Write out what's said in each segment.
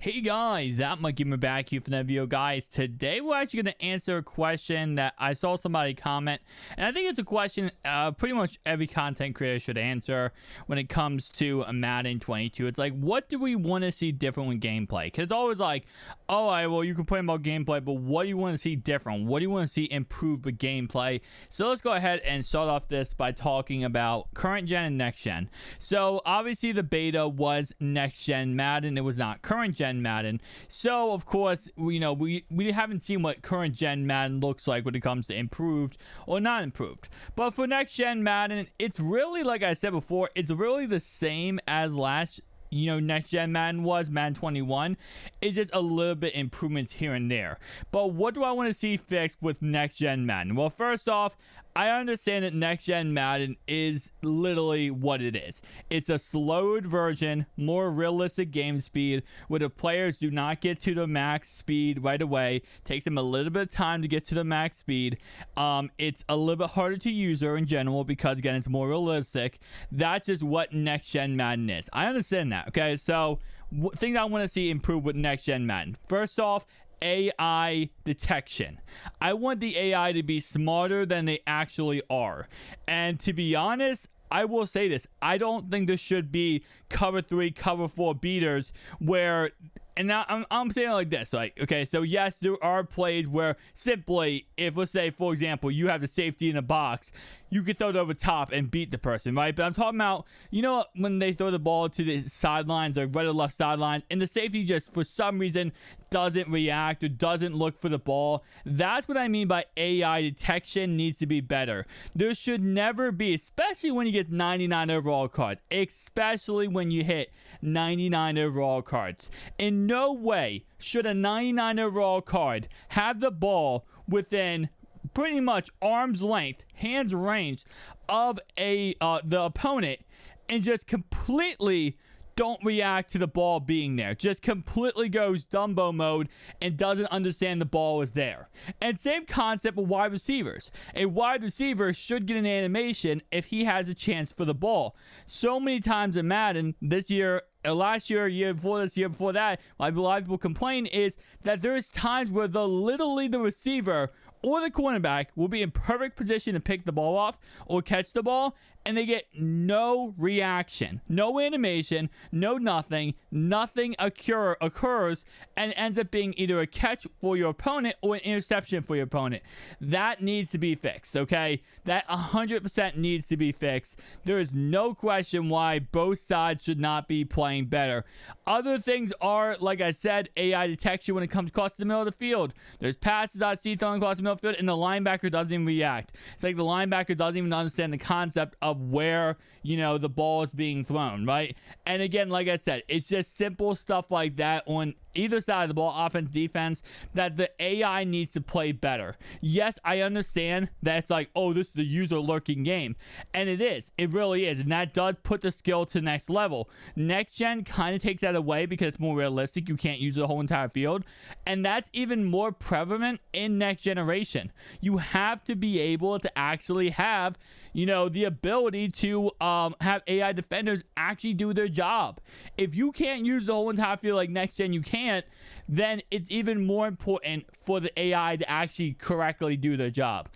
Hey guys, that might give me back here for that video, guys. Today we're actually going to answer a question that I saw somebody comment, and I think it's a question pretty much every content creator should answer when it comes to a Madden 22. It's like, what do we want to see different with gameplay? Because it's always like, oh, well, you complain about gameplay, but what do you want to see different? What do you want to see improved with gameplay? So let's go ahead and start off this by talking about current gen and next gen. So obviously the beta was next gen Madden. It was not current gen Madden. So of course, we haven't seen what current gen Madden looks like when it comes to improved or not improved. But for next gen Madden, it's really, like I said before, it's really the same as next gen Madden was, Madden 21. It's just a little bit improvements here and there. But what do I want to see fixed with next gen Madden? Well, first off, I understand that next gen Madden is literally what it is. It's a slowed version, more realistic game speed, where the players do not get to the max speed right away. Takes them a little bit of time to get to the max speed. It's a little bit harder to use in general because, again, it's more realistic. That's just what next gen Madden is. I understand that, okay? So things I want to see improve with next gen Madden. First off, AI detection. I want the AI to be smarter than they actually are. And to be honest, I will say this. I don't think there should be cover 3, cover 4 beaters where... And now I'm saying it like this, like, okay, so yes, there are plays where simply, if let's say, for example, you have the safety in a box, you could throw it over top and beat the person, right? But I'm talking about, when they throw the ball to the sidelines, like right or left sidelines, and the safety just, for some reason, doesn't react or doesn't look for the ball. That's what I mean by AI detection needs to be better. There should never be, especially when you get 99 overall cards, especially when you hit 99 overall cards. In no way should a 99 overall card have the ball within pretty much arm's length, hands range of the opponent, and just completely don't react to the ball being there. Just completely goes Dumbo mode and doesn't understand the ball is there. And same concept with wide receivers. A wide receiver should get an animation if he has a chance for the ball. So many times in Madden this year, last year, year before this, year before that, a lot of people complain is that there's times where literally the receiver or the cornerback will be in perfect position to pick the ball off or catch the ball, and they get no reaction, no animation, nothing occurs, and ends up being either a catch for your opponent or an interception for your opponent. That needs to be fixed, okay? That 100% needs to be fixed. There is no question why both sides should not be playing better. Other things are, like I said, AI detection when it comes across the middle of the field. There's passes I see thrown across the middle of the field, and the linebacker doesn't even react. It's like the linebacker doesn't even understand the concept of where, the ball is being thrown, right? And again, like I said, it's just simple stuff like that on either side of the ball, offense, defense, that the AI needs to play better. Yes, I understand that it's like, oh, this is a user lurking game. And it is. It really is. And that does put the skill to the next level. Next gen kind of takes that away because it's more realistic. You can't use the whole entire field. And that's even more prevalent in next generation. You have to be able to actually have, the ability to have AI defenders actually do their job. If you can't use the whole entire field like next gen, you can't, then it's even more important for the AI to actually correctly do their job.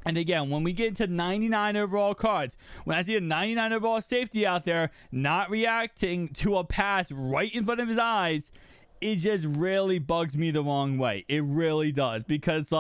And again, when we get into 99 overall cards, when I see a 99 overall safety out there not reacting to a pass right in front of his eyes, it just really bugs me the wrong way. It really does. Because,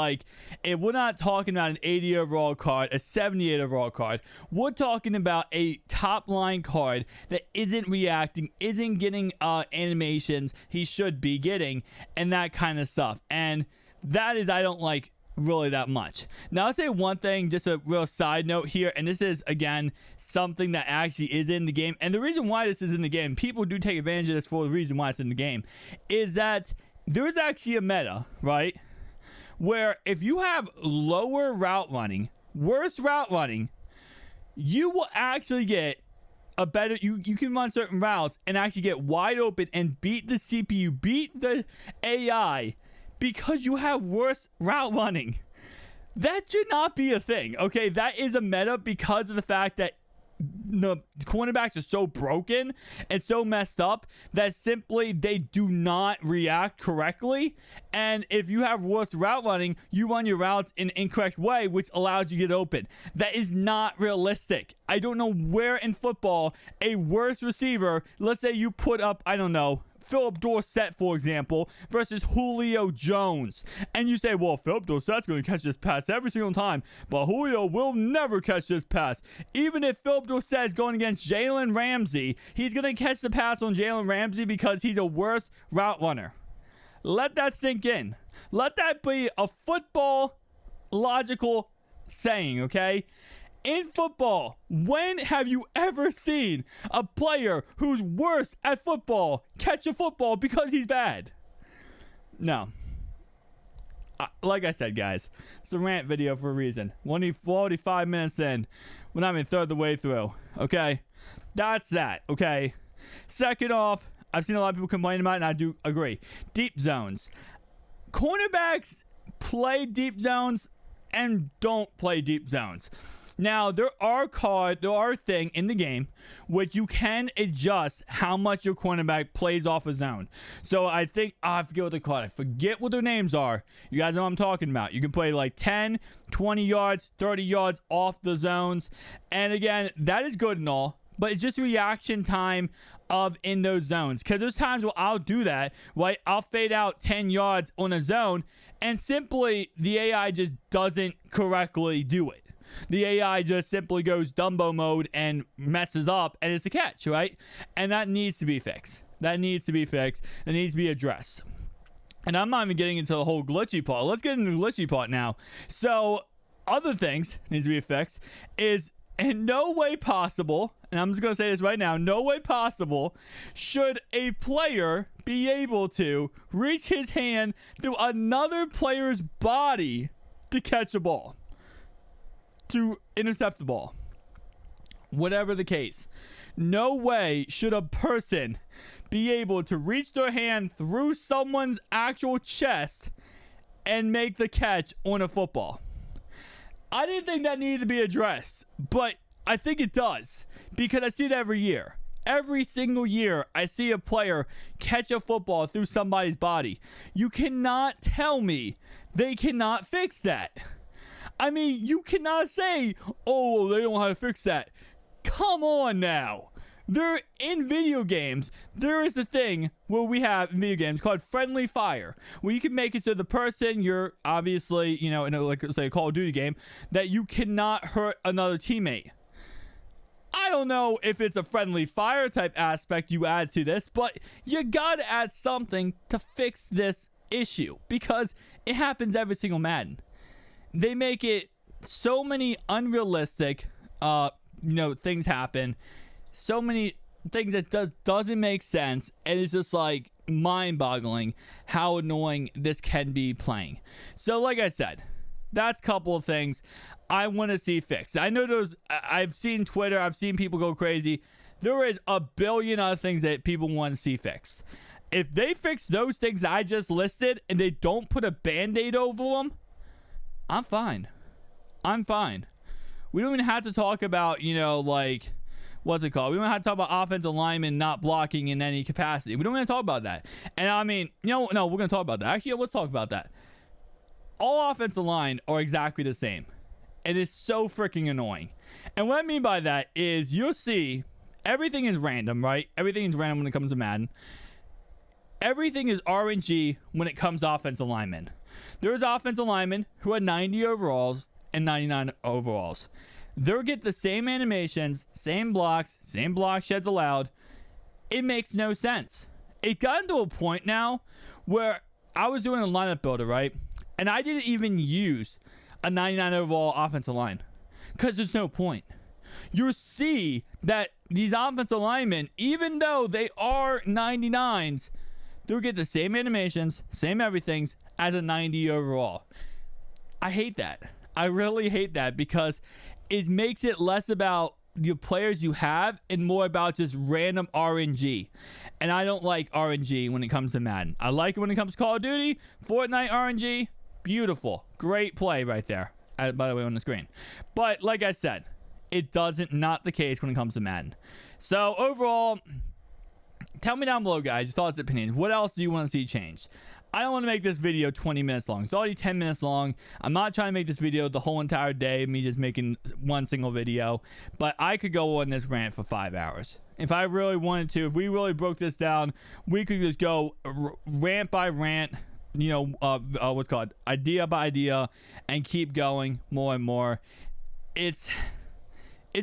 if we're not talking about an 80 overall card, a 78 overall card, we're talking about a top line card that isn't reacting, isn't getting animations he should be getting, and that kind of stuff. And that is, I don't like really that much. Now, I'll say one thing, just a real side note here, and this is, again, something that actually is in the game, and the reason why this is in the game, people do take advantage of this for the reason why it's in the game, is that there's actually a meta, right, where if you have lower route running, worse route running, you will actually get a better, you can run certain routes and actually get wide open and beat the CPU, beat the AI, because you have worse route running. That should not be a thing, okay? That is a meta because of the fact that the cornerbacks are so broken and so messed up that simply they do not react correctly. And if you have worse route running, you run your routes in an incorrect way, which allows you to get open. That is not realistic. I don't know where in football a worse receiver, let's say you put up, I don't know, Philip Dorsett, for example, versus Julio Jones. And you say, well, Philip Dorsett's going to catch this pass every single time, but Julio will never catch this pass. Even if Philip Dorsett is going against Jalen Ramsey, he's going to catch the pass on Jalen Ramsey because he's a worse route runner. Let that sink in. Let that be a football logical saying, okay? In football, when have you ever seen a player who's worse at football catch a football because he's bad? No. Like I said, guys, it's a rant video for a reason. We're only 45 minutes in. We're not even third of the way through. Okay? That's that. Okay? Second off, I've seen a lot of people complain about it, and I do agree. Deep zones. Cornerbacks play deep zones and don't play deep zones. Now, there are thing in the game which you can adjust how much your cornerback plays off a zone. So I think, I forget what they're called. I forget what their names are. You guys know what I'm talking about. You can play like 10, 20 yards, 30 yards off the zones. And again, that is good and all, but it's just reaction time of in those zones. Because there's times where I'll do that, right? I'll fade out 10 yards on a zone, and simply the AI just doesn't correctly do it. The AI just simply goes Dumbo mode and messes up, and it's a catch, right? And that needs to be fixed. That needs to be fixed. That needs to be addressed. And I'm not even getting into the whole glitchy part. Let's get into the glitchy part now. So, other things need to be fixed is in no way possible, and I'm just going to say this right now, no way possible should a player be able to reach his hand through another player's body to catch a ball, to intercept the ball. Whatever the case, no way should a person be able to reach their hand through someone's actual chest and make the catch on a football. I didn't think that needed to be addressed, but I think it does, because I see it every year. Every single year, I see a player catch a football through somebody's body. You cannot tell me they cannot fix that. I mean, you cannot say, oh, they don't know how to fix that. Come on now. They're in video games. There is a thing where we have in video games called friendly fire, where you can make it so the person you're obviously, in like say a Call of Duty game, that you cannot hurt another teammate. I don't know if it's a friendly fire type aspect you add to this, but you gotta add something to fix this issue, because it happens every single Madden. They make it so many unrealistic, things happen. So many things that doesn't make sense, and it's just like mind-boggling how annoying this can be playing. So, like I said, that's a couple of things I want to see fixed. I know I've seen Twitter, I've seen people go crazy. There is a billion other things that people want to see fixed. If they fix those things I just listed and they don't put a band-aid over them, I'm fine. We don't even have to talk about, what's it called? We don't have to talk about offensive linemen not blocking in any capacity. We don't want to talk about that. And I mean, no, we're going to talk about that. Actually, let's talk about that. All offensive line are exactly the same. And it's so freaking annoying. And what I mean by that is you'll see everything is random, right? Everything is random when it comes to Madden. Everything is RNG when it comes to offensive linemen. There's offensive linemen who are 90 overalls and 99 overalls. They'll get the same animations, same blocks, same block sheds allowed. It makes no sense. It got to a point now where I was doing a lineup builder, right? And I didn't even use a 99 overall offensive line because there's no point. You'll see that these offensive linemen, even though they are 99s, they'll get the same animations, same everythings as a 90 overall. I hate that. I really hate that, because it makes it less about the players you have and more about just random RNG. And I don't like RNG when it comes to Madden. I like it when it comes to Call of Duty. Fortnite RNG, beautiful. Great play right there, by the way, on the screen. But like I said, It doesn't, not the case when it comes to Madden. So overall, tell me down below, guys, your thoughts and opinions. What else do you want to see changed? I don't want to make this video 20 minutes long. It's already 10 minutes long. I'm not trying to make this video the whole entire day, me just making one single video. But I could go on this rant for 5 hours. If I really wanted to, if we really broke this down, we could just go rant by rant, you know, what's called idea by idea, and keep going more and more. It's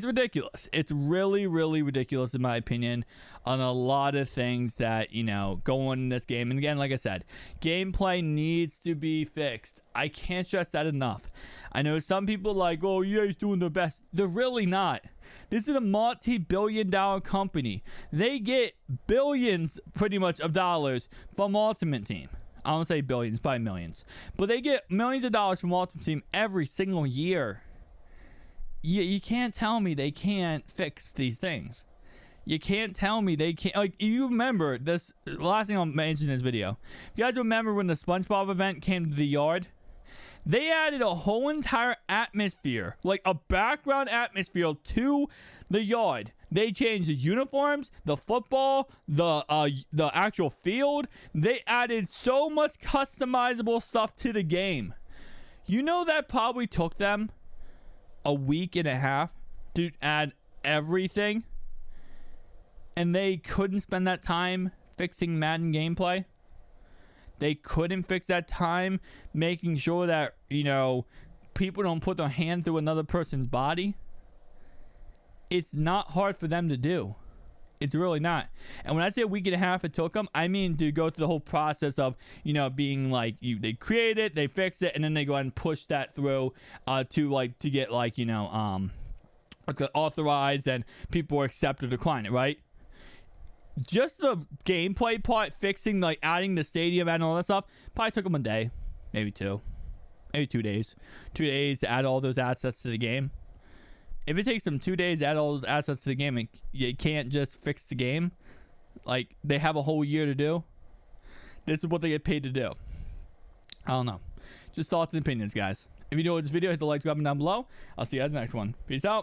ridiculous. It's really, really ridiculous in my opinion on a lot of things that, you know, go on in this game. And again, like I said, gameplay needs to be fixed. I can't stress that enough. I know some people like, oh, EA's doing their best. They're really not. This is a multi-billion-dollar company. They get billions, pretty much, of dollars from Ultimate Team. I don't say billions, probably millions. But they get millions of dollars from Ultimate Team every single year. You can't tell me they can't fix these things. You can't tell me they can't. Like, you remember this, the last thing I'll mention in this video. You guys remember when the SpongeBob event came to the yard? They added a whole entire atmosphere, like a background atmosphere to the yard. They changed the uniforms, the football, the actual field. They added so much customizable stuff to the game. You know that probably took them a week and a half to add everything, and they couldn't spend that time fixing Madden gameplay. They couldn't fix that time making sure that, you know, people don't put their hand through another person's body. It's not hard for them to do. It's really not. And when I say a week and a half it took them, I mean to go through the whole process of, you know, being like, they create it, they fix it, and then they go ahead and push that through to get, like, you know, authorized, and people accept or decline it, right? Just the gameplay part, fixing, like, adding the stadium and all that stuff, probably took them a day, maybe 2 days. 2 days to add all those assets to the game. If it takes them 2 days to add all those assets to the game, and you can't just fix the game, like they have a whole year to do, this is what they get paid to do. I don't know. Just thoughts and opinions, guys. If you enjoyed this video, hit the like button down below. I'll see you guys in the next one. Peace out.